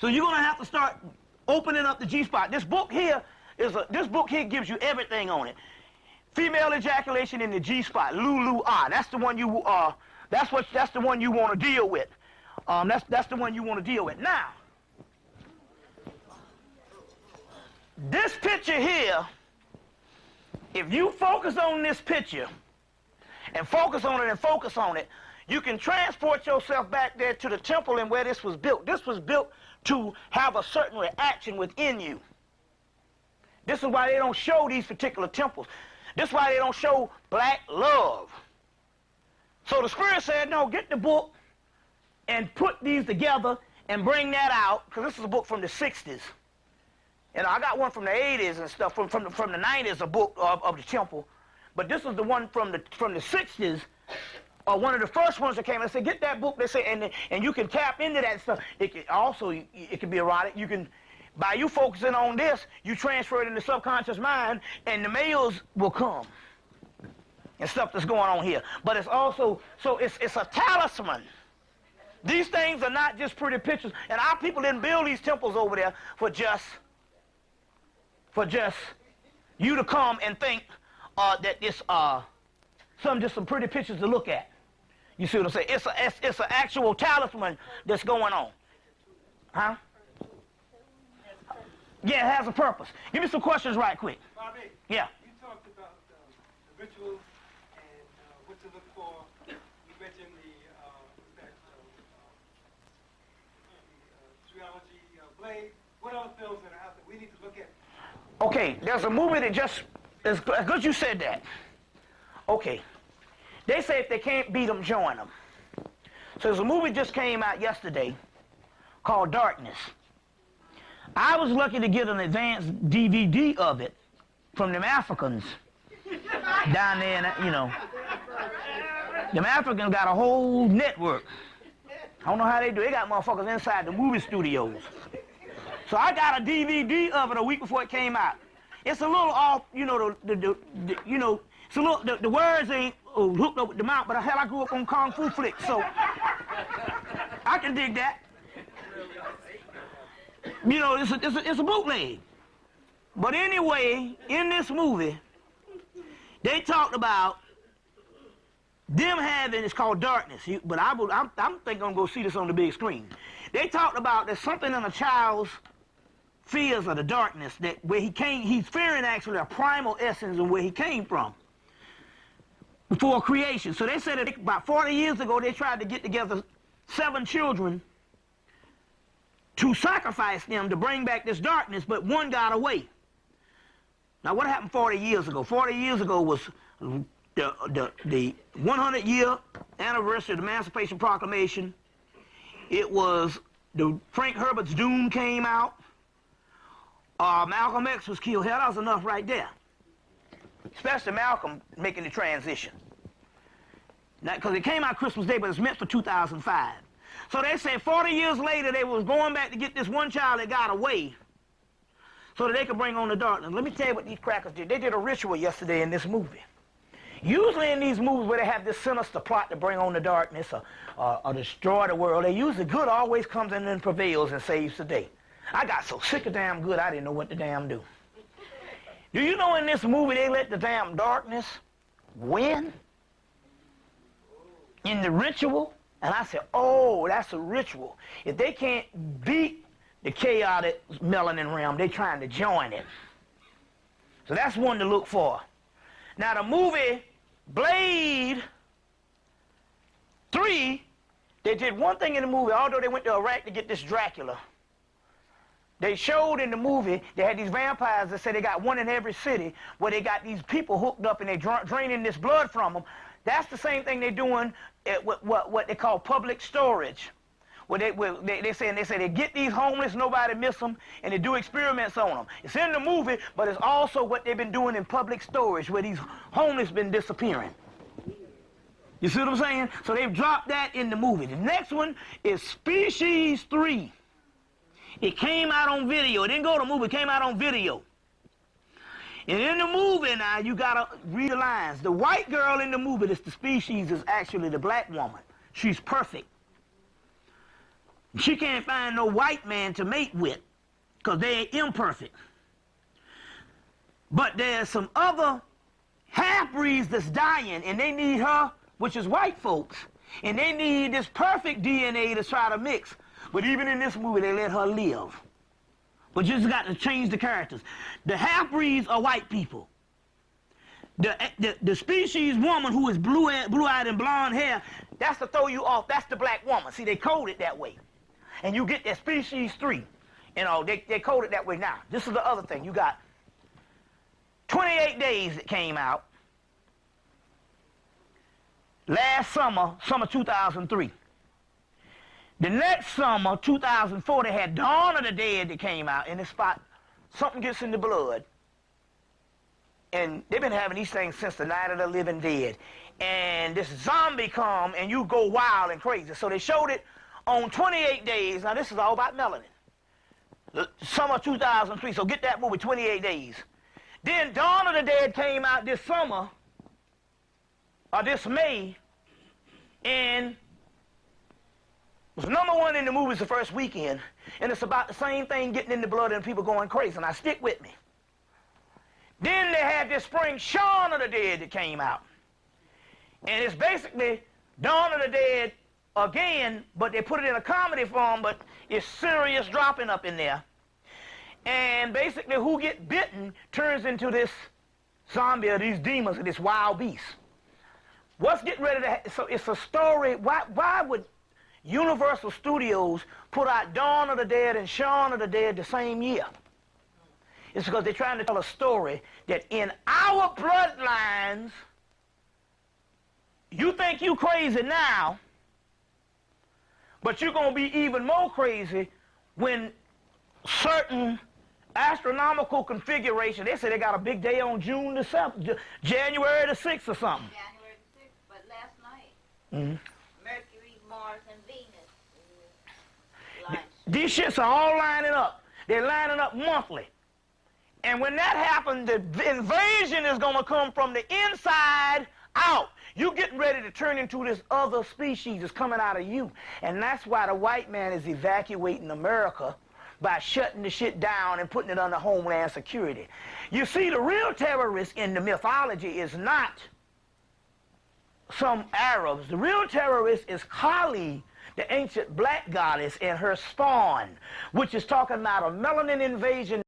So you're going to have to start opening up the G-spot. This book here gives you everything on it. Female ejaculation in the G-spot, Lulu-ah. That's the one you that's the one you want to deal with. That's the one you want to deal with. Now, this picture here, if you focus on this picture and focus on it and focus on it, you can transport yourself back there to the temple and where this was built. This was built to have a certain reaction within you. This is why they don't show these particular temples. This is why they don't show black love. So the Spirit said, no, get the book and put these together and bring that out, because this is a book from the 60s. And I got one from the 80s and stuff, from the 90s, a book of the temple. But this is the one from the 60s, one of the first ones that came. I said, get that book. They say, and you can tap into that stuff. It can also, it can be erotic. You can, by you focusing on this, you transfer it in the subconscious mind, and the males will come and stuff that's going on here. But it's also, so it's a talisman. These things are not just pretty pictures. And our people didn't build these temples over there for just you to come and think that it's some pretty pictures to look at. You see what I'm saying? It's an actual talisman that's going on. Huh? Yeah, it has a purpose. Give me some questions right quick. Bobby, yeah. You talked about the rituals and what to look for. You mentioned the trilogy Blade. What other films that are out there we need to look at? Okay, there's a movie that just, it's good you said that. Okay. They say if they can't beat them, join them. So there's a movie just came out yesterday called Darkness. I was lucky to get an advanced DVD of it from them Africans down there, you know. Them Africans got a whole network. I don't know how they do. They got motherfuckers inside the movie studios. So I got a DVD of it a week before it came out. It's a little off, you know, you know, it's a little, the words ain't hooked up with the mouth, but hell, I grew up on Kung Fu flicks, so I can dig that. You know, it's a bootleg. But anyway, in this movie, they talked about them having, it's called Darkness, but I'm thinking I'm going to go see this on the big screen. They talked about there's something in a child's fears of the darkness, that where he's fearing actually a primal essence of where he came from before creation. So they said that about 40 years ago, they tried to get together 7 children to sacrifice them to bring back this darkness, but one got away. Now, what happened 40 years ago? 40 years ago was the 100-year anniversary of the Emancipation Proclamation. It was Frank Herbert's Doom came out. Malcolm X was killed. Hell, that was enough right there. Especially Malcolm making the transition. Because it came out Christmas Day, but it's meant for 2005. So they say 40 years later, they was going back to get this one child that got away so that they could bring on the darkness. Let me tell you what these crackers did. They did a ritual yesterday in this movie. Usually in these movies where they have this sinister plot to bring on the darkness or destroy the world, they usually good always comes in and prevails and saves the day. I got so sick of damn good, I didn't know what to damn do. Do you know in this movie they let the damn darkness win? In the ritual? And I said, oh, that's a ritual. If they can't beat the chaotic melanin realm, they're trying to join it. So that's one to look for. Now the movie Blade 3, they did one thing in the movie, although they went to Iraq to get this Dracula. They showed in the movie, they had these vampires that said they got one in every city where they got these people hooked up and they draining this blood from them. That's the same thing they're doing at what they call public storage. Where they say they get these homeless, nobody miss them, and they do experiments on them. It's in the movie, but it's also what they've been doing in public storage where these homeless been disappearing. You see what I'm saying? So they've dropped that in the movie. The next one is Species 3. It came out on video. It didn't go to the movie, it came out on video. And in the movie now, you gotta read the lines. The white girl in the movie, that's the species, is actually the black woman. She's perfect. She can't find no white man to mate with because they're imperfect. But there's some other half-breeds that's dying, and they need her, which is white folks. And they need this perfect DNA to try to mix. But even in this movie, they let her live. But you just got to change the characters. The half-breeds are white people. The species woman who is blue-eyed and blonde hair, that's to throw you off. That's the black woman. See, they code it that way. And you get that species 3. You know, they code it that way now. This is the other thing. You got 28 Days that came out last summer, summer 2003. The next summer, 2004, they had Dawn of the Dead that came out, and it's about something gets in the blood. And they've been having these things since the Night of the Living Dead. And this zombie come, and you go wild and crazy. So they showed it on 28 Days. Now, this is all about Melanin. Summer 2003, so get that movie, 28 Days. Then Dawn of the Dead came out this summer, or this May, and was #1 in the movies the first weekend, and it's about the same thing getting in the blood and people going crazy. Now stick with me. Then they had this spring Shaun of the Dead that came out, and it's basically Dawn of the Dead again, but they put it in a comedy form, but it's serious dropping up in there. And basically who get bitten turns into this zombie or these demons or this wild beast. What's getting ready to so it's a story. Why would Universal Studios put out Dawn of the Dead and Shaun of the Dead the same year? It's because they're trying to tell a story that in our bloodlines, you think you crazy now, but you're going to be even more crazy when certain astronomical configuration, they say they got a big day on June the 7th, January the 6th or something. January the 6th, but last night, Mm-hmm. Mercury, Mars, and Venus lines. These shits are all lining up. They're lining up monthly. And when that happens, the invasion is going to come from the inside out. You're getting ready to turn into this other species that's coming out of you. And that's why the white man is evacuating America by shutting the shit down and putting it under Homeland Security. You see, the real terrorist in the mythology is not some Arabs. The real terrorist is Kali, the ancient black goddess, and her spawn, which is talking about a melanin invasion